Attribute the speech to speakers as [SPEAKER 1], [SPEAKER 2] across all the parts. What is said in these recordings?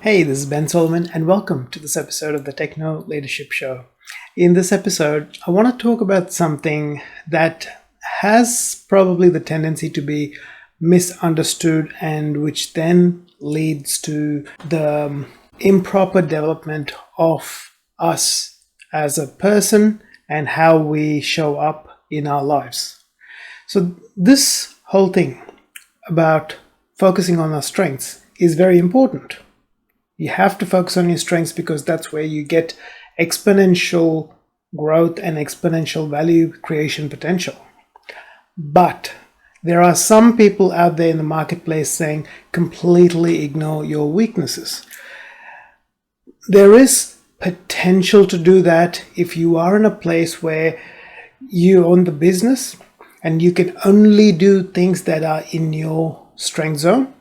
[SPEAKER 1] Hey, this is Ben Solomon, and welcome to this episode of the Techno Leadership Show. In this episode, I want to talk about something that has probably the tendency to be misunderstood and which then leads to the improper development of us as a person and how we show up in our lives. So this whole thing about focusing on our strengths is very important. You have to focus on your strengths because that's where you get exponential growth and exponential value creation potential. But there are some people out there in the marketplace saying completely ignore your weaknesses. There is potential to do that if you are in a place where you own the business and you can only do things that are in your strength zone,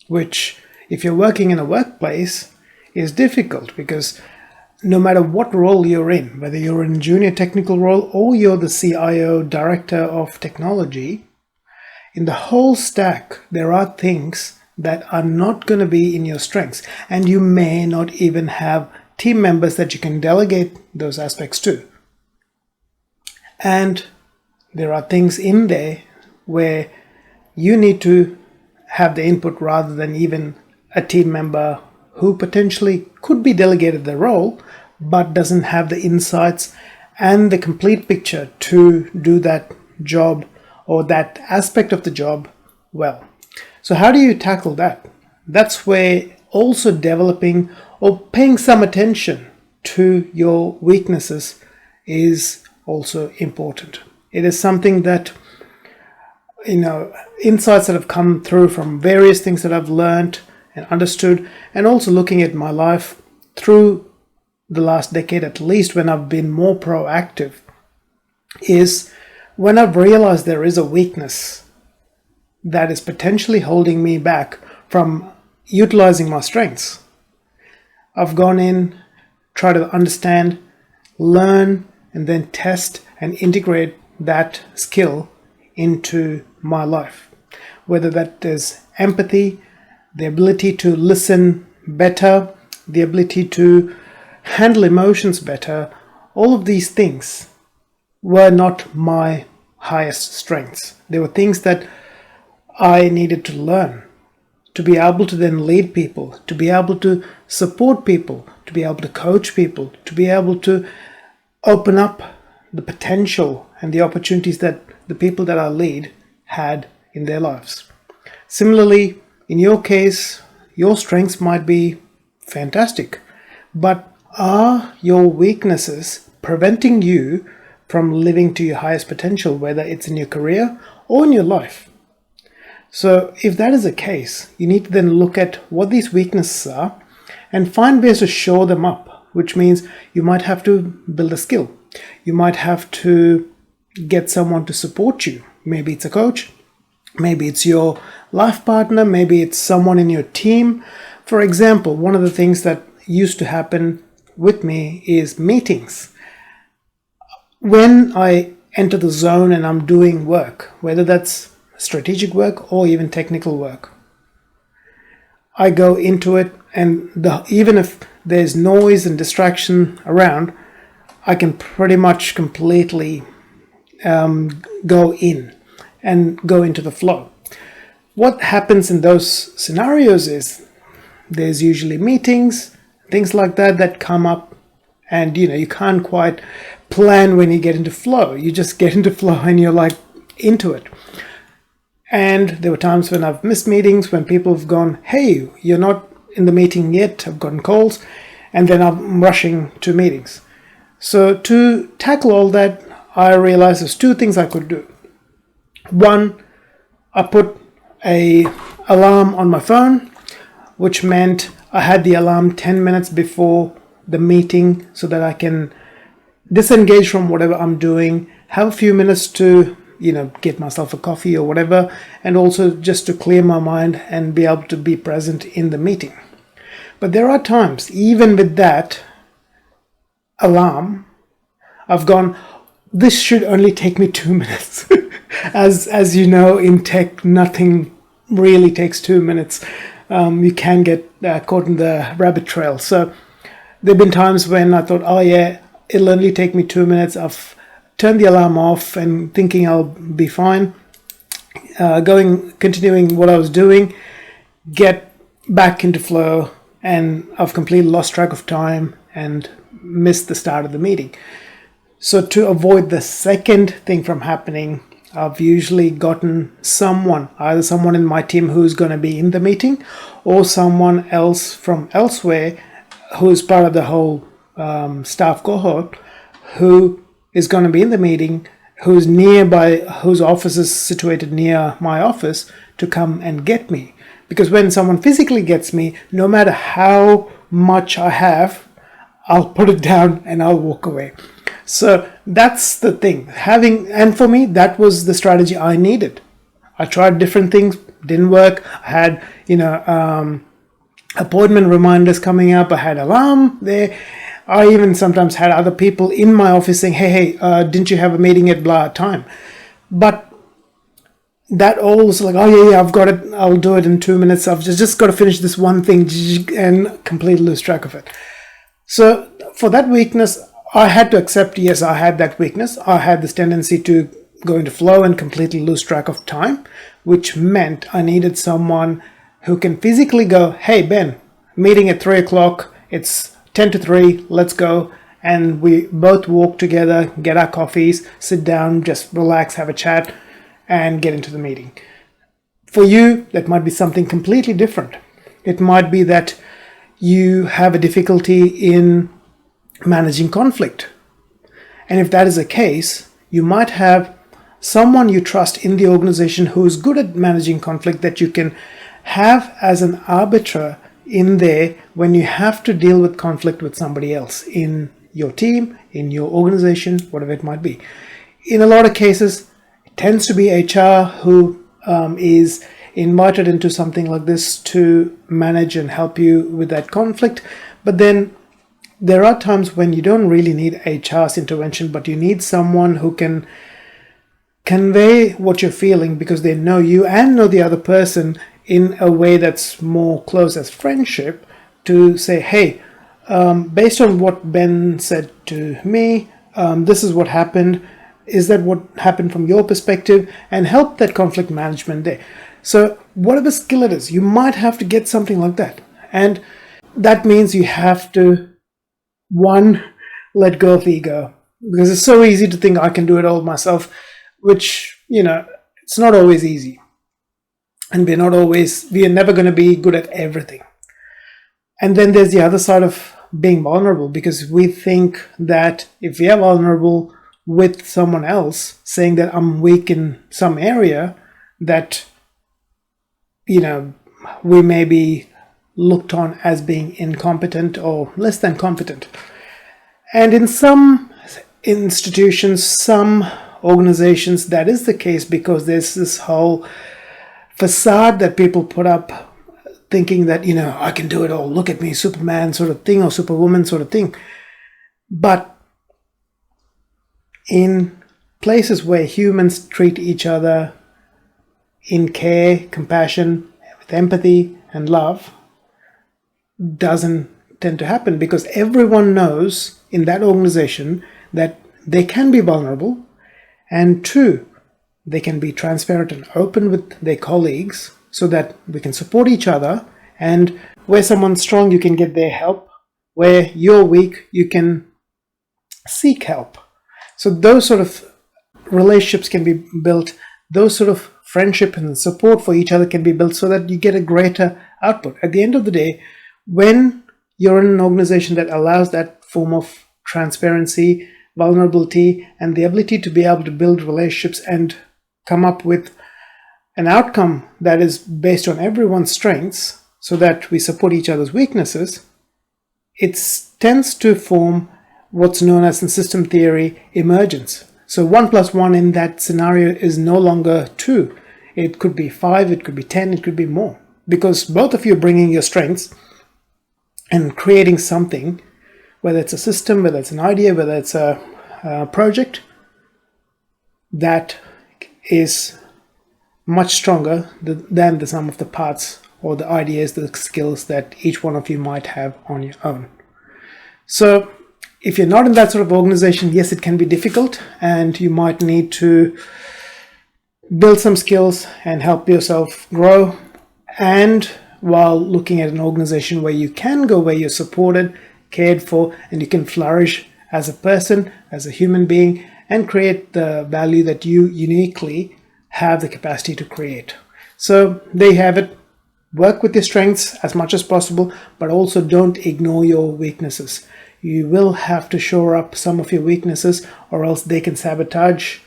[SPEAKER 1] which if you're working in a workplace is difficult because no matter what role you're in, whether you're in a junior technical role or you're the CIO, director of technology, in the whole stack, there are things that are not going to be in your strengths. And you may not even have team members that you can delegate those aspects to. And there are things in there where you need to have the input rather than even a team member who potentially could be delegated the role but doesn't have the insights and the complete picture to do that job or that aspect of the job well. So how do you tackle that? That's where also developing or paying some attention to your weaknesses is also important. It is something that, insights that have come through from various things that I've learned and understood, and also looking at my life through the last decade at least when I've been more proactive, is when I've realized there is a weakness that is potentially holding me back from utilizing my strengths. I've gone in, tried to understand, learn, and then test and integrate that skill into my life. Whether that is empathy, the ability to listen better, the ability to handle emotions better, all of these things were not my highest strengths. They were things that I needed to learn to be able to then lead people, to be able to support people, to be able to coach people, to be able to open up the potential and the opportunities that the people that I lead had in their lives. Similarly, in your case, your strengths might be fantastic, but are your weaknesses preventing you from living to your highest potential, whether it's in your career or in your life? So if that is the case, you need to then look at what these weaknesses are and find ways to shore them up, which means you might have to build a skill. You might have to get someone to support you. Maybe it's a coach. Maybe it's your life partner. Maybe it's someone in your team. For example, one of the things that used to happen with me is meetings. When I enter the zone and I'm doing work, whether that's strategic work or even technical work, I go into it and even if there's noise and distraction around, I can pretty much completely go in and go into the flow. What happens in those scenarios is there's usually meetings, things like that come up, and you can't quite plan when you get into flow. You just get into flow and you're like into it. And there were times when I've missed meetings, when people have gone, hey, you're not in the meeting yet, I've gotten calls, and then I'm rushing to meetings. So to tackle all that, I realized there's two things I could do. One, I put an alarm on my phone, which meant I had the alarm 10 minutes before the meeting so that I can disengage from whatever I'm doing, have a few minutes to, get myself a coffee or whatever, and also just to clear my mind and be able to be present in the meeting. But there are times, even with that alarm, I've gone, this should only take me 2 minutes. As you know, in tech, nothing really takes 2 minutes. you can get caught in the rabbit trail. So there have been times when I thought, oh yeah, it'll only take me 2 minutes. I've turned the alarm off and thinking I'll be fine. Continuing what I was doing, get back into flow, and I've completely lost track of time and missed the start of the meeting. So to avoid the second thing from happening, I've usually gotten someone, either someone in my team who's going to be in the meeting or someone else from elsewhere who's part of the whole staff cohort who is going to be in the meeting, who's nearby, whose office is situated near my office, to come and get me. Because when someone physically gets me, no matter how much I have, I'll put it down and I'll walk away. So that's the thing. And for me, that was the strategy I needed. I tried different things, didn't work. I had, appointment reminders coming up. I had alarm there. I even sometimes had other people in my office saying, hey, didn't you have a meeting at blah time? But that all was like, oh yeah, I've got it. I'll do it in 2 minutes. I've just got to finish this one thing and completely lose track of it. So for that weakness, I had to accept, yes, I had that weakness. I had this tendency to go into flow and completely lose track of time, which meant I needed someone who can physically go, hey, Ben, meeting at 3 o'clock. It's 10 to 3. Let's go. And we both walk together, get our coffees, sit down, just relax, have a chat, and get into the meeting. For you, that might be something completely different. It might be that you have a difficulty in managing conflict. And if that is the case, you might have someone you trust in the organization who is good at managing conflict that you can have as an arbiter in there when you have to deal with conflict with somebody else in your team, in your organization, whatever it might be. In a lot of cases, it tends to be HR who is invited into something like this to manage and help you with that conflict. But then there are times when you don't really need HR's intervention, but you need someone who can convey what you're feeling because they know you and know the other person in a way that's more close as friendship, to say, hey, based on what Ben said to me, this is what happened. Is that what happened from your perspective? And help that conflict management there. So whatever skill it is, you might have to get something like that. And that means you have to, one, let go of ego. Because it's so easy to think I can do it all myself, which, it's not always easy. And we are never going to be good at everything. And then there's the other side of being vulnerable, because we think that if we are vulnerable with someone else, saying that I'm weak in some area, that, we may be looked on as being incompetent or less than competent. And in some institutions, some organizations, that is the case, because there's this whole facade that people put up thinking that, I can do it all. Look at me, Superman sort of thing, or Superwoman sort of thing. But in places where humans treat each other in care, compassion, with empathy and love, doesn't tend to happen, because everyone knows in that organization that they can be vulnerable, and two, they can be transparent and open with their colleagues so that we can support each other, and where someone's strong, you can get their help. Where you're weak, you can seek help. So those sort of relationships can be built, those sort of friendship and support for each other can be built so that you get a greater output. At the end of the day, when you're in an organization that allows that form of transparency, vulnerability, and the ability to be able to build relationships and come up with an outcome that is based on everyone's strengths so that we support each other's weaknesses, it tends to form what's known as in system theory emergence. So 1 + 1 in that scenario is no longer 2. It could be 5, it could be 10, it could be more, because both of you are bringing your strengths and creating something, whether it's a system, whether it's an idea, whether it's a project, that is much stronger than the sum of the parts or the ideas, the skills that each one of you might have on your own. So if you're not in that sort of organization, yes, it can be difficult, and you might need to build some skills and help yourself grow. And while looking at an organization where you can go, where you're supported, cared for, and you can flourish as a person, as a human being, and create the value that you uniquely have the capacity to create. So there you have it. Work with your strengths as much as possible, but also don't ignore your weaknesses. You will have to shore up some of your weaknesses, or else they can sabotage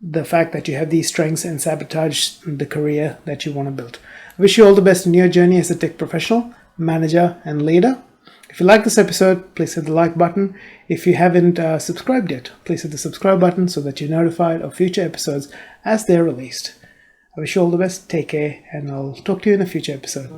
[SPEAKER 1] the fact that you have these strengths and sabotage the career that you want to build. I wish you all the best in your journey as a tech professional, manager, and leader. If you like this episode, please hit the like button. If you haven't subscribed yet, please hit the subscribe button so that you're notified of future episodes as they're released. I wish you all the best, take care, and I'll talk to you in a future episode.